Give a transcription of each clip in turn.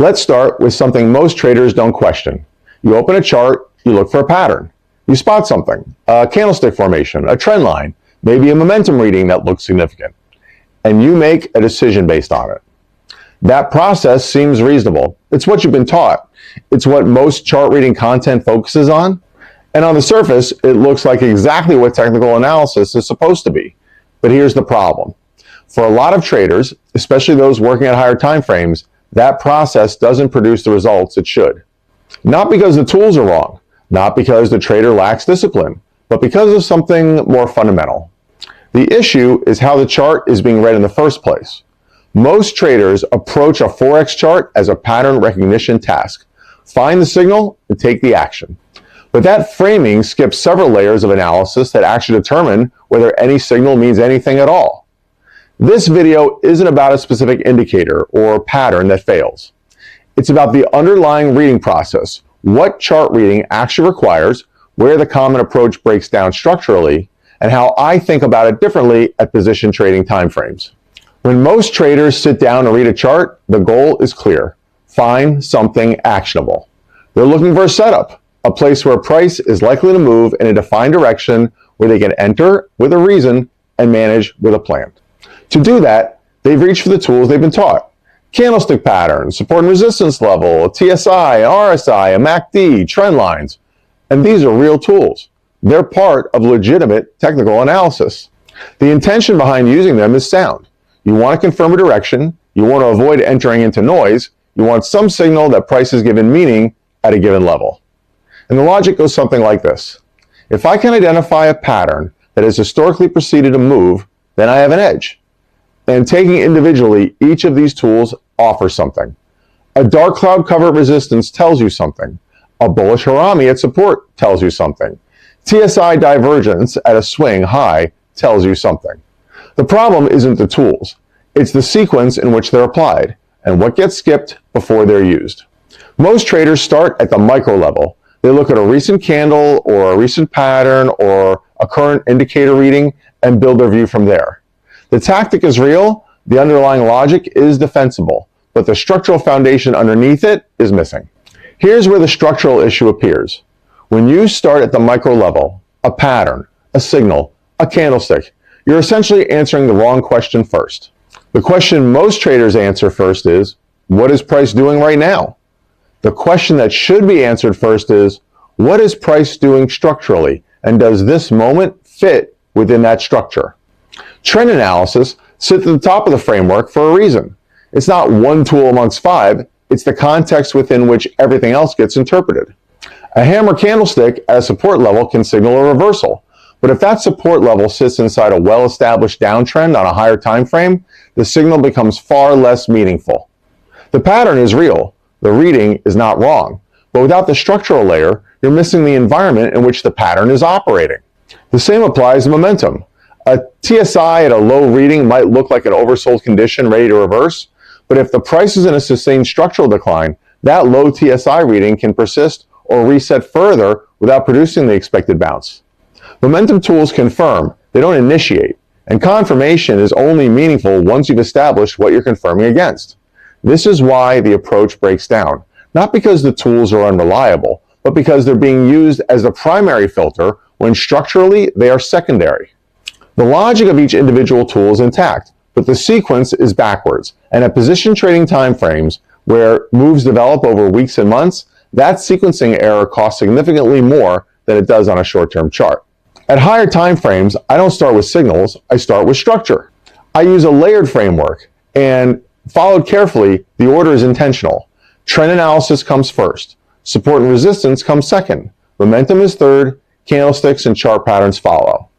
Let's start with something most traders don't question. You open a chart, you look for a pattern. You spot something, a candlestick formation, a trend line, maybe a momentum reading that looks significant, and you make a decision based on it. That process seems reasonable. It's what you've been taught. It's what most chart reading content focuses on. And on the surface, it looks like exactly what technical analysis is supposed to be. But here's the problem. For a lot of traders, especially those working at higher time frames, that process doesn't produce the results it should. Not because the tools are wrong, not because the trader lacks discipline, but because of something more fundamental. The issue is how the chart is being read in the first place. Most traders approach a Forex chart as a pattern recognition task. Find the signal and take the action. But that framing skips several layers of analysis that actually determine whether any signal means anything at all. This video isn't about a specific indicator or pattern that fails. It's about the underlying reading process, what chart reading actually requires, where the common approach breaks down structurally, and how I think about it differently at position trading timeframes. When most traders sit down to read a chart, the goal is clear. Find something actionable. They're looking for a setup, a place where price is likely to move in a defined direction where they can enter with a reason and manage with a plan. To do that, they've reached for the tools they've been taught. Candlestick patterns, support and resistance level, a TSI, an RSI, a MACD, trend lines. And these are real tools. They're part of legitimate technical analysis. The intention behind using them is sound. You want to confirm a direction, you want to avoid entering into noise, you want some signal that price is given meaning at a given level. And the logic goes something like this. If I can identify a pattern that has historically proceeded to move, then I have an edge. And taking individually, each of these tools offers something. A dark cloud cover at resistance tells you something. A bullish harami at support tells you something. TSI divergence at a swing high tells you something. The problem isn't the tools. It's the sequence in which they're applied and what gets skipped before they're used. Most traders start at the micro level. They look at a recent candle or a recent pattern or a current indicator reading and build their view from there. The tactic is real, the underlying logic is defensible, but the structural foundation underneath it is missing. Here's where the structural issue appears. When you start at the micro level, a pattern, a signal, a candlestick, you're essentially answering the wrong question first. The question most traders answer first is, what is price doing right now? The question that should be answered first is, what is price doing structurally, and does this moment fit within that structure? Trend analysis sits at the top of the framework for a reason. It's not one tool amongst five, it's the context within which everything else gets interpreted. A hammer candlestick at a support level can signal a reversal, but if that support level sits inside a well-established downtrend on a higher time frame, the signal becomes far less meaningful. The pattern is real, the reading is not wrong, but without the structural layer, you're missing the environment in which the pattern is operating. The same applies to momentum. A TSI at a low reading might look like an oversold condition ready to reverse, but if the price is in a sustained structural decline, that low TSI reading can persist or reset further without producing the expected bounce. Momentum tools confirm, they don't initiate, and confirmation is only meaningful once you've established what you're confirming against. This is why the approach breaks down, not because the tools are unreliable, but because they're being used as the primary filter when structurally they are secondary. The logic of each individual tool is intact, but the sequence is backwards, and at position trading timeframes, where moves develop over weeks and months, that sequencing error costs significantly more than it does on a short-term chart. At higher time frames, I don't start with signals, I start with structure. I use a layered framework, and followed carefully, the order is intentional. Trend analysis comes first, support and resistance comes second, momentum is third, candlesticks and chart patterns follow.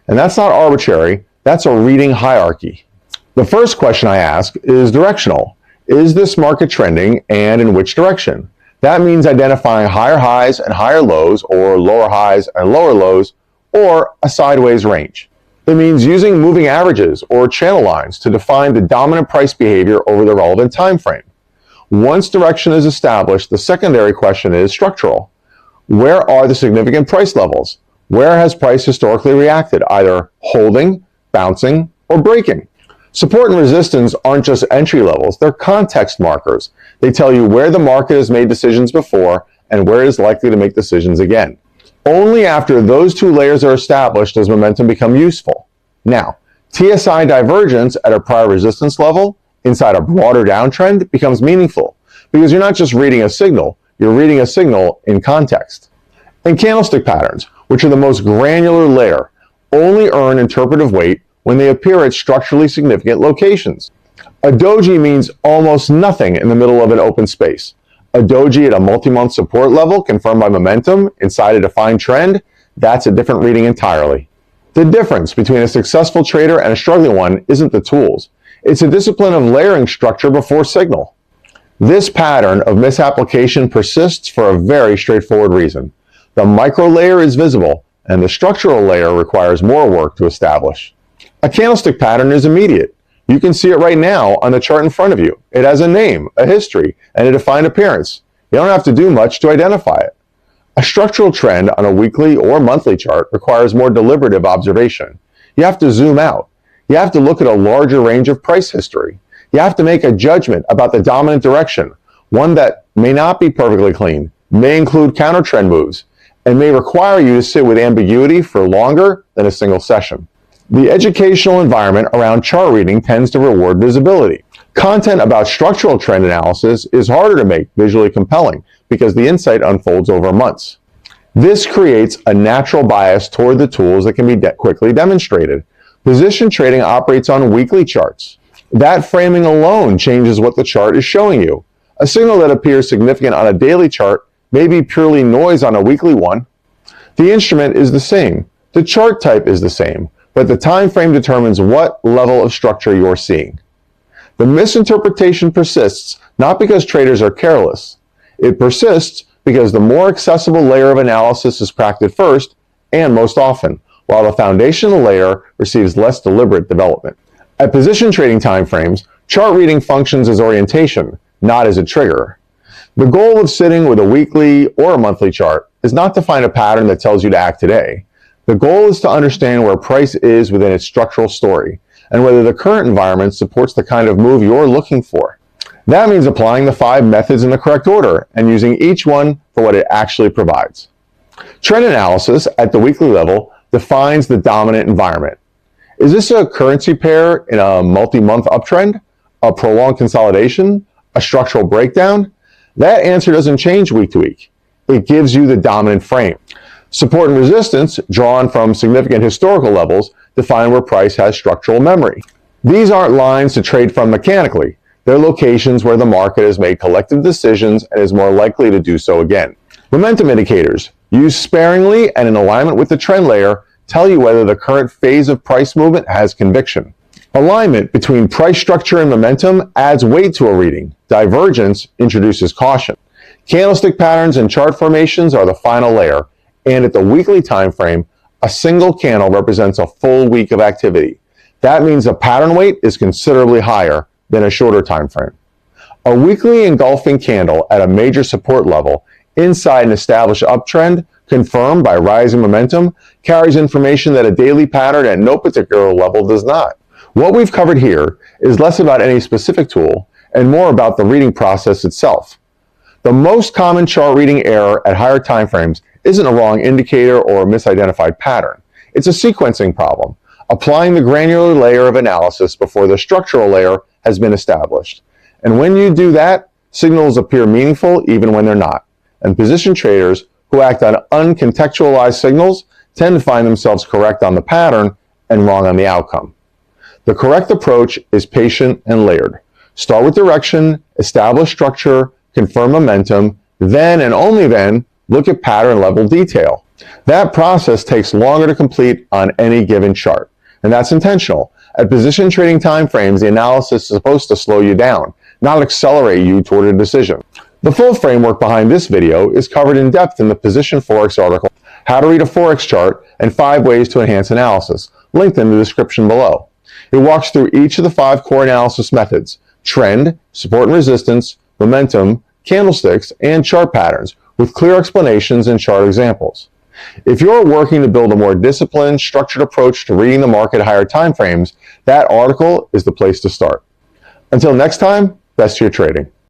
And that's not arbitrary, that's a reading hierarchy. The first question I ask is directional. Is this market trending, and in which direction? That means identifying higher highs and higher lows, or lower highs and lower lows, or a sideways range. It means using moving averages or channel lines to define the dominant price behavior over the relevant time frame. Once direction is established, the secondary question is structural. Where are the significant price levels? Where has price historically reacted, either holding, bouncing, or breaking? Support and resistance aren't just entry levels, they're context markers. They tell you where the market has made decisions before and where it is likely to make decisions again. Only after those two layers are established does momentum become useful. Now, TSI divergence at a prior resistance level inside a broader downtrend becomes meaningful because you're not just reading a signal, you're reading a signal in context. And candlestick patterns, which are the most granular layer, only earn interpretive weight when they appear at structurally significant locations. A doji means almost nothing in the middle of an open space. A doji at a multi-month support level confirmed by momentum inside a defined trend, that's a different reading entirely. The difference between a successful trader and a struggling one isn't the tools. It's a discipline of layering structure before signal. This pattern of misapplication persists for a very straightforward reason. The micro layer is visible, and the structural layer requires more work to establish. A candlestick pattern is immediate. You can see it right now on the chart in front of you. It has a name, a history, and a defined appearance. You don't have to do much to identify it. A structural trend on a weekly or monthly chart requires more deliberative observation. You have to zoom out. You have to look at a larger range of price history. You have to make a judgment about the dominant direction, one that may not be perfectly clean, may include counter trend moves, and may require you to sit with ambiguity for longer than a single session. The educational environment around chart reading tends to reward visibility. Content about structural trend analysis is harder to make visually compelling because the insight unfolds over months. This creates a natural bias toward the tools that can be quickly demonstrated. Position trading operates on weekly charts. That framing alone changes what the chart is showing you. A signal that appears significant on a daily chart may be purely noise on a weekly one. The instrument is the same. The chart type is the same, but the time frame determines what level of structure you're seeing. The misinterpretation persists not because traders are careless. It persists because the more accessible layer of analysis is practiced first and most often, while the foundational layer receives less deliberate development. At position trading timeframes, chart reading functions as orientation, not as a trigger. The goal of sitting with a weekly or a monthly chart is not to find a pattern that tells you to act today. The goal is to understand where price is within its structural story and whether the current environment supports the kind of move you're looking for. That means applying the 5 methods in the correct order and using each one for what it actually provides. Trend analysis at the weekly level defines the dominant environment. Is this a currency pair in a multi-month uptrend, a prolonged consolidation, a structural breakdown? That answer doesn't change week to week. It gives you the dominant frame. Support and resistance, drawn from significant historical levels, define where price has structural memory. These aren't lines to trade from mechanically. They're locations where the market has made collective decisions and is more likely to do so again. Momentum indicators, used sparingly and in alignment with the trend layer, tell you whether the current phase of price movement has conviction. Alignment between price structure and momentum adds weight to a reading. Divergence introduces caution. Candlestick patterns and chart formations are the final layer, and at the weekly time frame, a single candle represents a full week of activity. That means the pattern weight is considerably higher than a shorter time frame. A weekly engulfing candle at a major support level inside an established uptrend confirmed by rising momentum carries information that a daily pattern at no particular level does not. What we've covered here is less about any specific tool and more about the reading process itself. The most common chart reading error at higher time frames isn't a wrong indicator or a misidentified pattern. It's a sequencing problem, applying the granular layer of analysis before the structural layer has been established. And when you do that, signals appear meaningful even when they're not. And position traders who act on uncontextualized signals tend to find themselves correct on the pattern and wrong on the outcome. The correct approach is patient and layered. Start with direction, establish structure, confirm momentum, then and only then look at pattern level detail. That process takes longer to complete on any given chart, and that's intentional. At position trading timeframes, the analysis is supposed to slow you down, not accelerate you toward a decision. The full framework behind this video is covered in depth in the Position Forex article, How to Read a Forex Chart and 5 Ways to Enhance Analysis, linked in the description below. It walks through each of the 5 core analysis methods: trend, support and resistance, momentum, candlesticks, and chart patterns, with clear explanations and chart examples. If you're working to build a more disciplined, structured approach to reading the market at higher time frames, that article is the place to start. Until next time, best to your trading.